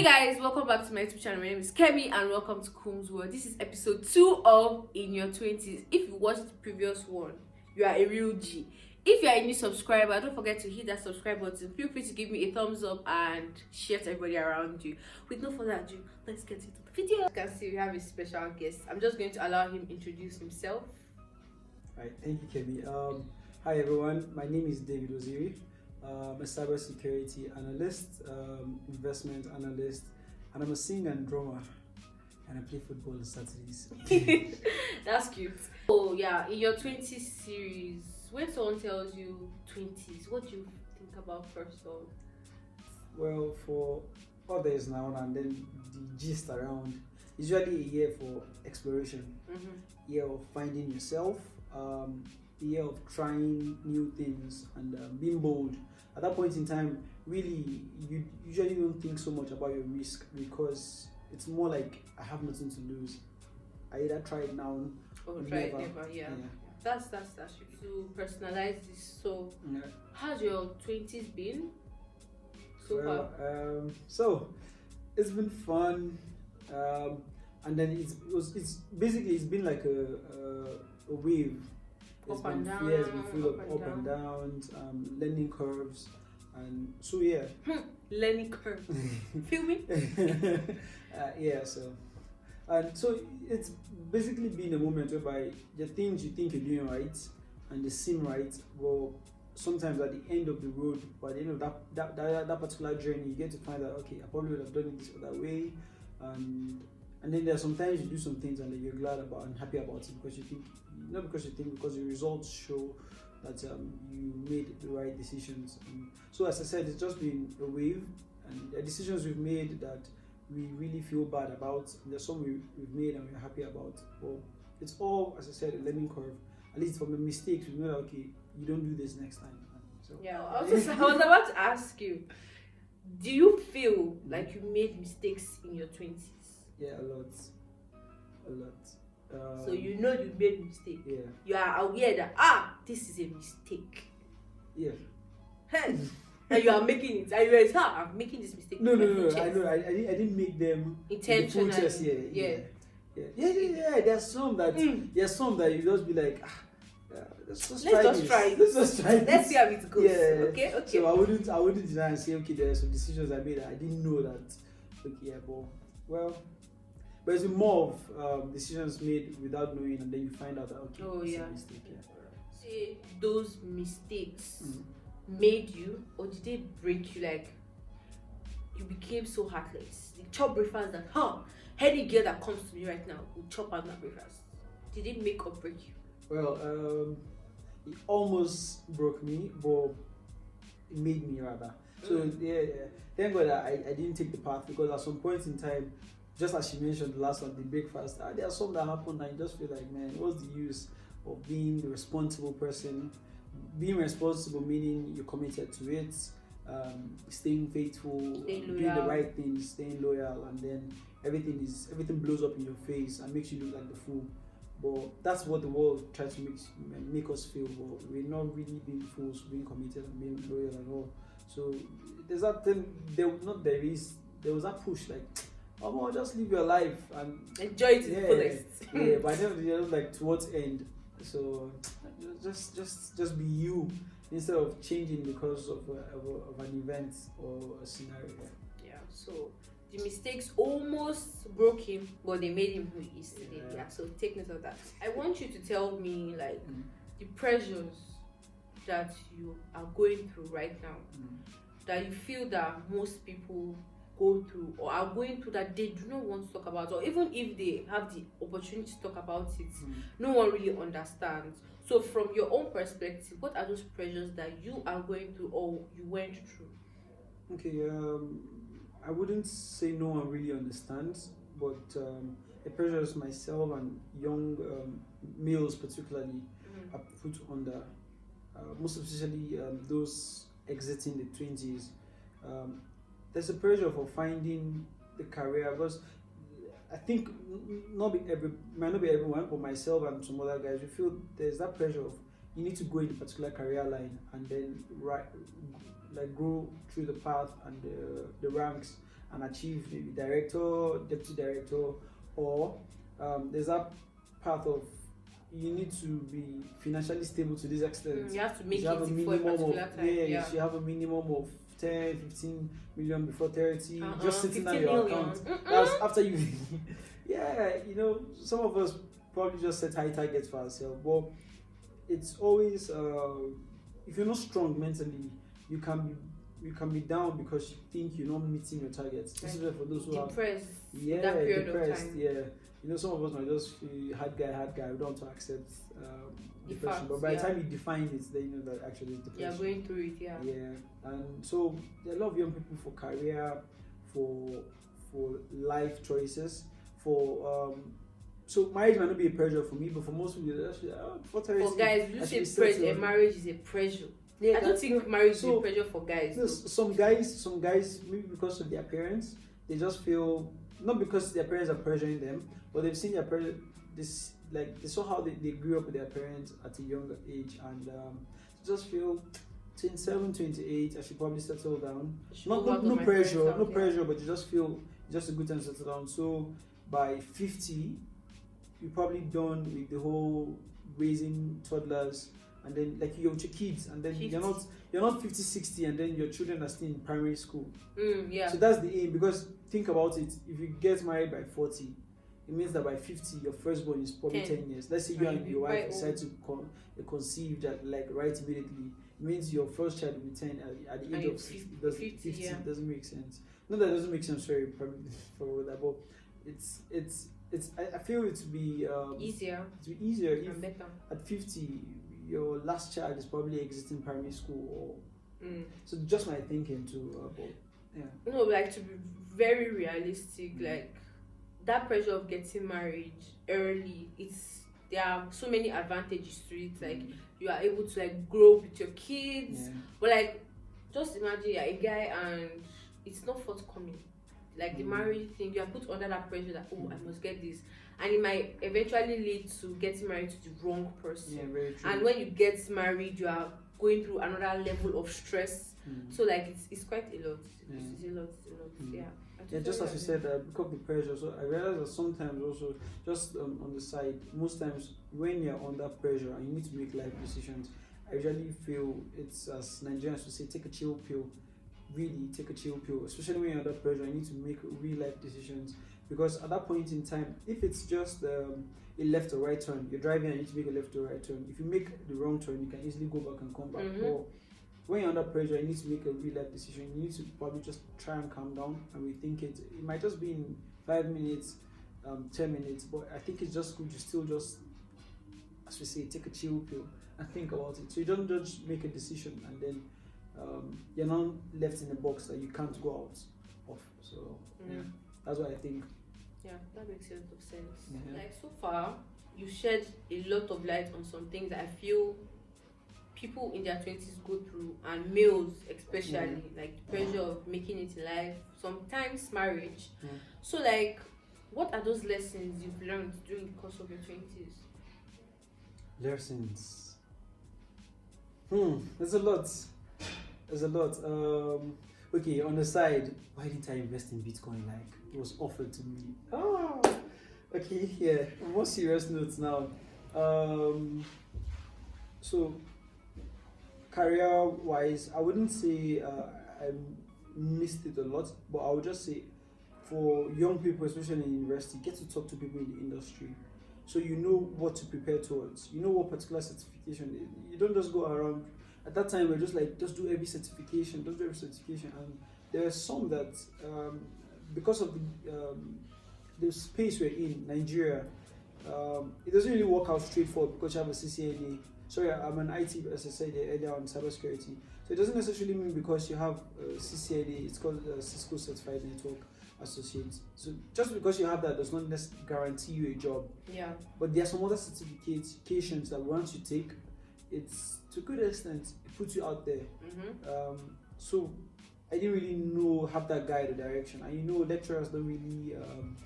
Hey guys, welcome back to my YouTube channel. My name is Kemi and welcome to Kumsworld. This is episode 2 of In Your 20's. If you watched the previous one, you are a real G. If you are a new subscriber, don't forget to hit that subscribe button. Feel free to give me a thumbs up and share to everybody around you. With no further ado, let's get into the video. As you can see, we have a special guest. I'm just going to allow him introduce himself. Alright, thank you, Kemi. Hi everyone, my name is David Waziri. I'm a cybersecurity analyst, investment analyst, and I'm a singer and drummer, and I play football on Saturdays. That's cute. Oh yeah, in your 20's series, when someone tells you 20's, what do you think about first of all? Well, for others now and then, the gist around, it's usually a year for exploration, year of finding yourself, a year of trying new things and being bold. At that point in time, really, you usually don't think so much about your risk because it's more like I have nothing to lose. I either try it now or try it never. Yeah. That's to personalize this. So, how's your 20's been so far? So it's been fun, and then it's been like a wave. It's been full of up and downs, learning curves, and so yeah. Learning curves. Feel me? So it's basically been a moment whereby the things you think you're doing right and they seem right, well, sometimes at the end of the road, by the end of that particular journey, you get to find out, okay, I probably would have done it this other way, and then there are sometimes you do some things and you're glad about and happy about it because you think, not because you think, because the results show that you made the right decisions. So as I said, it's just been a wave, and the decisions we've made that we really feel bad about, and there's some we've made and we're happy about. Well, it's all, as I said, a learning curve. At least from the mistakes, we know that, okay, you don't do this next time. So yeah, I was about to ask you, do you feel like you made mistakes in your 20's? Yeah, a lot. So you know you made a mistake. Yeah. You are aware that this is a mistake. Yeah. Hey, and you are making it. And you are I'm making this mistake. No. I know. I didn't make them intentionally. Yeah. There's some that you just be like, let's just try it. Let's see how it goes. Yeah. Okay. So I wouldn't deny and say, okay, there are some decisions I made that I didn't know that. Okay, but it's more of decisions made without knowing, and then you find out that, okay, it's a mistake. Yeah. Say those mistakes made you, or did they break you? Like you became so heartless. You chop breakfast that any girl that comes to me right now will chop out my breakfast. Did it make or break you? Well, it almost broke me, but it made me rather. So yeah. Thank God that I didn't take the path, because at some point in time, just as she mentioned the last one, the breakfast, there are some that happen and you just feel like, man, what's the use of being the responsible person? Being responsible meaning you're committed to it, staying faithful, doing the right things, staying loyal, and then everything blows up in your face and makes you look like the fool. But that's what the world tries to make us feel. But we're not really being fools, being committed and being loyal at all. So there's that thing. There was that push like, just live your life and enjoy it to the fullest. Yeah, but I never like towards end. So just be you instead of changing because of an event or a scenario. Yeah. So the mistakes almost broke him, but they made him who he is today. Yeah. So take note of that. I want you to tell me like the pressures that you are going through right now, that you feel that most people go through or are going through, that they do not want to talk about, or even if they have the opportunity to talk about it, no one really understands. So from your own perspective, what are those pressures that you are going through or you went through? Okay, I wouldn't say no one really understands, but the pressures myself and young males particularly are put under, most especially those exiting the 20's. There's a pressure for finding the career, because I think might not be everyone, but myself and some other guys, we feel there's that pressure of you need to go in a particular career line and then grow through the path and the ranks, and achieve maybe director, deputy director, or there's that path of you need to be financially stable to this extent. You have to make you have it a for a minimum particular of time. you should have a minimum of 10, 15 million before 30. Just sitting on 15 your million. account. That's after you. Some of us probably just set high targets for ourselves, but it's always if you're not strong mentally, you can be down because you think you're not meeting your targets. This is for those who depressed. That period depressed, of time. Yeah. Some of us might just feel hard guy. We don't want to accept depression. But by the time you define it, then you know that actually it's depression. You're going through it, yeah. Yeah. And so there are a lot of young people for career, for life choices, for so marriage might not be a pressure for me, but for most people, actually, for guys, you say pressure. Marriage is a pressure. Yeah, I don't think marriage is a pressure for guys. No, some guys, maybe because of their parents, they just feel, not because their parents are pressuring them, but they've seen their parents, they saw how they grew up with their parents at a younger age, and just feel 27, 28, I should probably settle down. No pressure, but you just feel just a good time to settle down. So by 50, you're probably done with the whole raising toddlers, and then like you're with your kids, and then 50. you're not 50, 60, and then your children are still in primary school. So that's the aim, because think about it, if you get married by 40, it means that by 50 your firstborn is probably 10 years. Let's say you and your wife decide to conceive that like right immediately, it means your first child will be 10 at the age of 50. It doesn't make sense. Not that it doesn't make sense, sorry, probably for that, but I feel it to be easier. To be easier if better. At 50 your last child is probably exiting primary school, or so just my thinking too. No, like to be very realistic, like that pressure of getting married early, there are so many advantages to it. Like you are able to like grow with your kids, but like just imagine you're a guy and it's not forthcoming. Like the marriage thing, you are put under that pressure that I must get this, and it might eventually lead to getting married to the wrong person. Yeah, very true. And when you get married, you are going through another level of stress. So like it's quite a lot. It's a lot. Yeah, just as you said, because of the pressure. So I realize that sometimes also, just on the side, most times when you're under pressure and you need to make life decisions, I usually feel it's, as Nigerians would say, take a chill pill. Really take a chill pill, especially when you're under pressure. You need to make real life decisions, because at that point in time, if it's just a left or right turn, you're driving and you need to make a left or right turn. If you make the wrong turn, you can easily go back and come back. But when you're under pressure, you need to make a real life decision. You need to probably just try and calm down and rethink it. It might just be in 5 minutes, 10 minutes, but I think it's just good to still just, as we say, take a chill pill and think about it. So you don't just make a decision and then you're not left in a box that you can't go out of. So that's what I think. Yeah, that makes a lot of sense. Like so far, you shed a lot of light on some things that I feel people in their 20s go through, and males especially, like the pressure of making it in life, sometimes marriage. So like, what are those lessons you've learned during the course of your 20s? Lessons. There's a lot. Okay, on the side, why didn't I invest in Bitcoin? Like, it was offered to me. Okay, yeah. More serious notes now. So, career-wise, I wouldn't say I missed it a lot, but I would just say for young people, especially in university, get to talk to people in the industry. So you know what to prepare towards. You know what particular certification. You don't just go around. At that time, we're just like, just do every certification. And there are some that, because of the space we're in, Nigeria, it doesn't really work out straightforward because you have a CCNA. Sorry, I'm an IT, as I said earlier, on cybersecurity. So it doesn't necessarily mean because you have CCNA, it's called Cisco Certified Network Associate. So just because you have that does not necessarily guarantee you a job. Yeah. But there are some other certifications that once you take, it's to a good extent, it puts you out there. So I didn't really have that guide or direction. And lecturers don't really...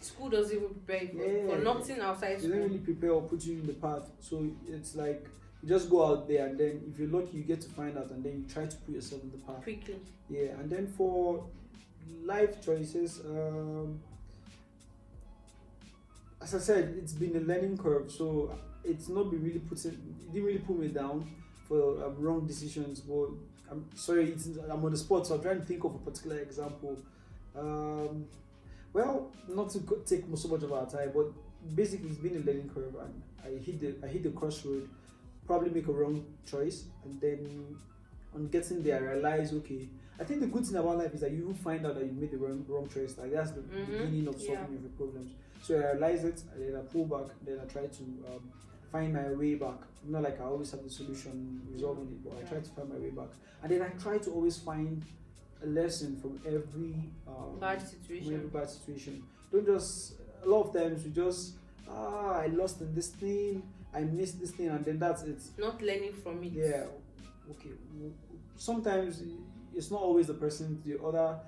school doesn't even prepare for nothing outside school. They don't really prepare or put you in the path. So it's like, you just go out there, and then if you're lucky, you get to find out, and then you try to put yourself in the path. Quickly. Yeah, and then for life choices. As I said, it's been a learning curve, so it's not been really it didn't really put me down for wrong decisions. But I'm sorry, I'm on the spot, so I'm trying to think of a particular example. Well, not to take so much of our time, but basically it's been a learning curve, and I hit the crossroad, probably make a wrong choice, and then on getting there, I realize, okay, I think the good thing about life is that you find out that you made the wrong choice. Like that's the beginning of solving your problems. So I realize it, and then I pull back, then I try to find my way back. Not like I always have the solution resolving it, but I try to find my way back, and then I try to always find a lesson from every bad situation. Don't just, a lot of times we just I lost in this thing, I missed this thing, and then that's it. Not learning from it. Yeah. Okay. Sometimes it's not always the person, the other.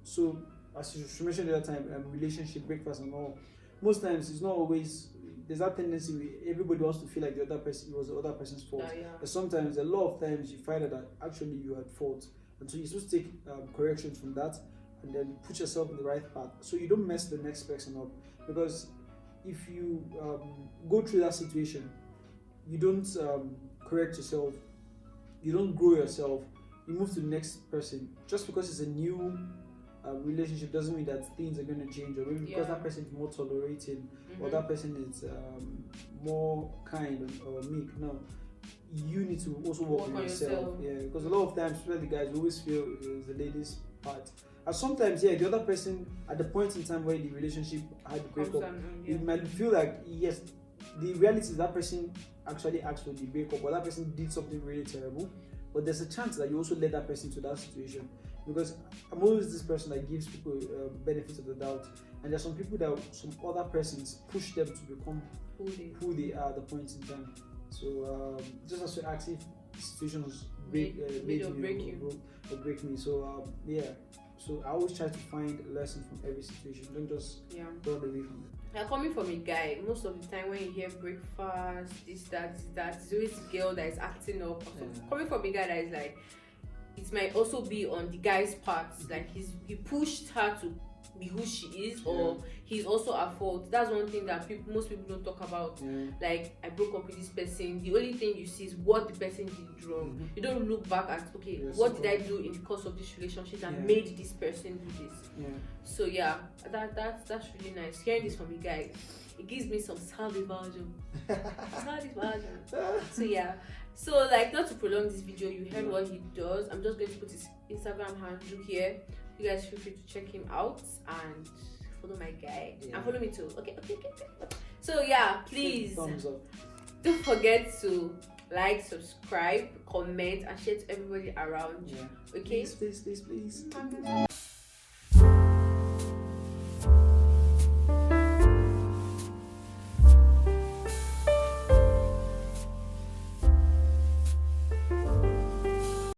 So as you mentioned the other time, relationship breakfast and all. Most times it's not always. There's that tendency everybody wants to feel like the other person, it was the other person's fault. But sometimes, a lot of times, you find out that actually you had fault, and so you're supposed to take corrections from that, and then put yourself in the right path, so you don't mess the next person up. Because if you go through that situation, you don't correct yourself, you don't grow yourself, you move to the next person. Just because it's a new relationship doesn't mean that things are going to change, or maybe because that person is more tolerating, or that person is more kind or meek. No, you need to also work on yourself. Yeah, because a lot of times, the guys always feel it's the ladies' part. And sometimes, the other person, at the point in time where the relationship had to break up, it might feel like, yes, the reality is that person actually asked for the breakup, or that person did something really terrible. But there's a chance that you also led that person to that situation. Because I'm always this person that gives people benefits of the doubt. And there's some people that some other persons push them to become who they are at the point in time. So just as to ask if situations break me or break me. So so I always try to find a lesson from every situation. Don't just run away from it. Coming from a guy, most of the time when you hear breakfast, this, that, it's always the girl that is acting up. Coming from a guy that is like, it might also be on the guy's part, like he pushed her to be who she is, or he's also at fault. That's one thing that most people don't talk about. Like, I broke up with this person, the only thing you see is what the person did wrong. You don't look back at, okay, what did I do in the course of this relationship that made this person do this. So that's really nice. Hearing this from you guys, it gives me some salivation. So like, not to prolong this video, you heard what he does. I'm just going to put his Instagram handle here. You guys feel free to check him out and follow my guy and follow me too. Okay. So please don't forget to like, subscribe, comment, and share to everybody around you. Okay, please.